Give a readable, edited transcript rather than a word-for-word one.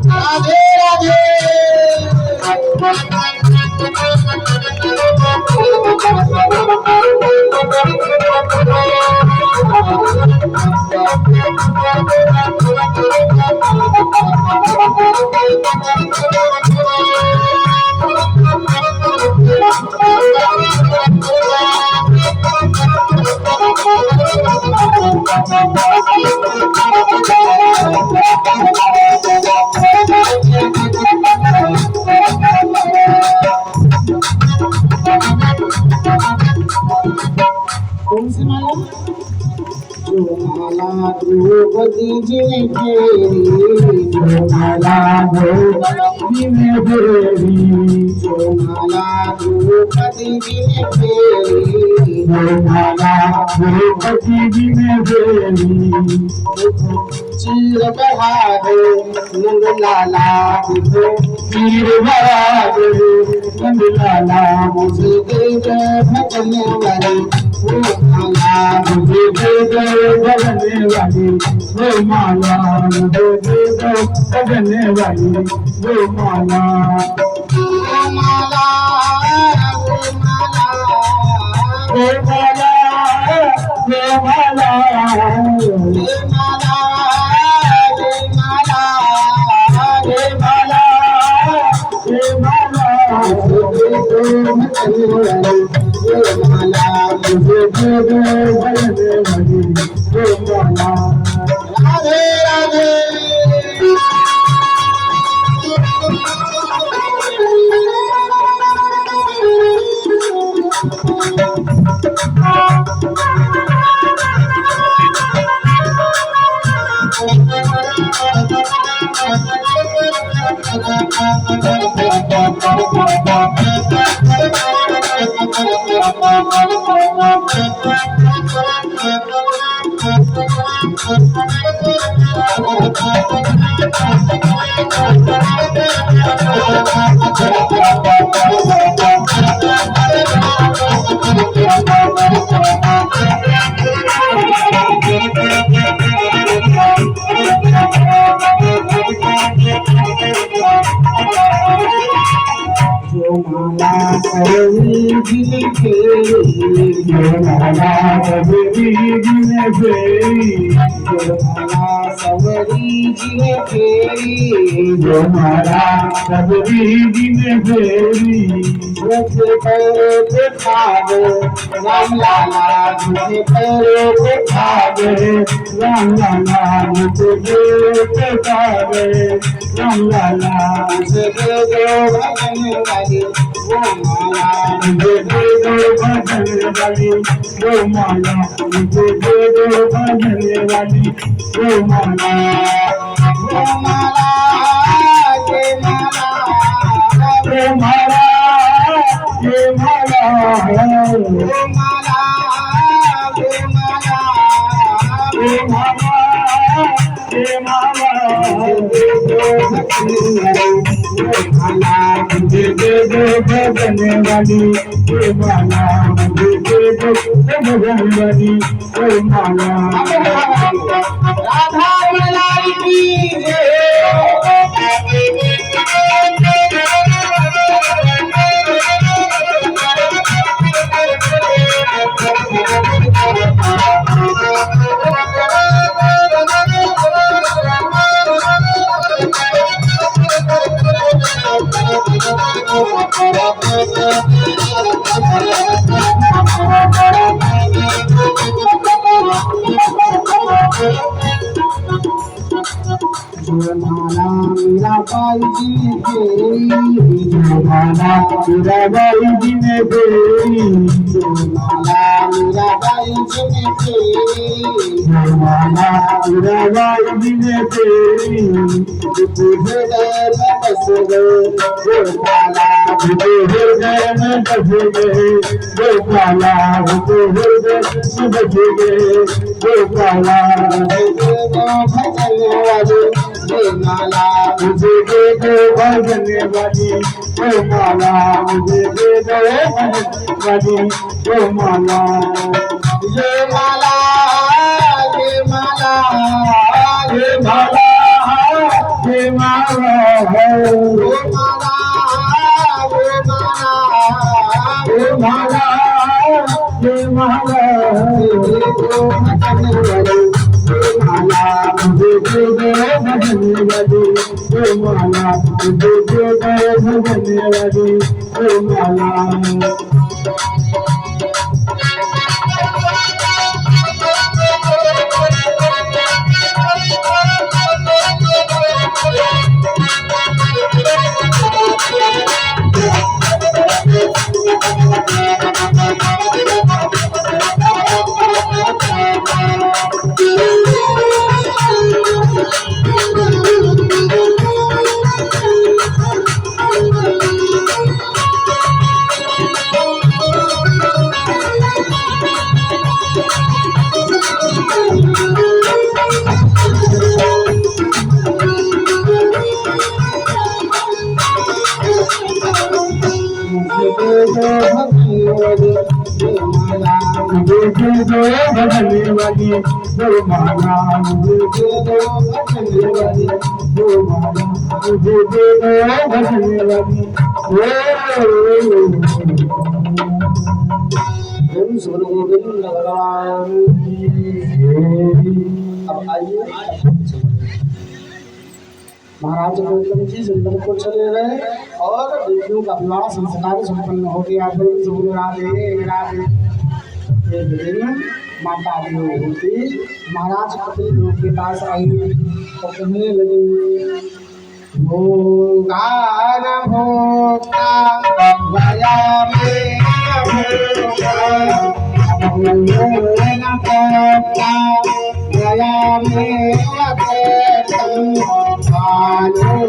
राधे राधे कौन सी माला जो माला द्रौपदी जी ने फेरी जो माला द्रौपदी ने फेरी जो माला द्रौपदी जी ने फेरी जो माला द्रौपदी जी ने फेरी चीर बहादे नंद लाला देखो चीर बहादे नंद लाला मुझे दे दे भजने वाली वो माला मुझे दे दे भजने वाली वो माला मुझे दे दे भजने वाली वो माला वो माला वो माला वो माला वो माला वो माला राधे राधे जो माला कभी दिल फेरी जो माला कभी दिल फेरी जो माला सवरी जी ने फेरी जो माला कभी दिल फेरी मुझे पैरों पे खावे राम लाला मुझे पैरों पे खावे राम लाला मुझे पैरों पे खावे राम लाला मुझे दे दो भजन वाली वो माला मुझे दे दो भजन वाली वो माला मुझे दे दो भजन वाली वो माला वो माला ये माला वो माला ये माला वो माला वो माला ये माला ये माला मुझे दे दो भजन वाली ये माला मुझे दे दो भजन वाली ये माला राधा मलाई की जो माला मेरा बाई जी ने फेरी जो माला मेरा बाई जी ने फेरी जो माला मेरा बाई जी ने फेरी जो माला मेरा बाई जी ने फेरी हृदय में बस गए वो माला हृदय में बस गए वो माला हृदय में बस गए वो माला भजन वाली हे माला मुझे दे दो भजने वाली हे माला मुझे दे दो भजने वाली हे माला ये माला ये माला ये माला ये माला है ये माला ये माला ये माला माला मुझे दे दो भजने वाली हे माला मुझे दे दो भजने वाली हे माला भजने वाली दो माला मुझे दे दो भजने वाली दो माला मुझे दे दो भजने वाली अब आइए महाराज गौतम जी सुंदर को चले गए और देवियों का विवाह संस्कार संपन्न हो गया। राधे राधे। एक दिन माता देवहूति महाराज कपिल देव के पास आई और कहने लगी भोगान भोक्ता गया में गया में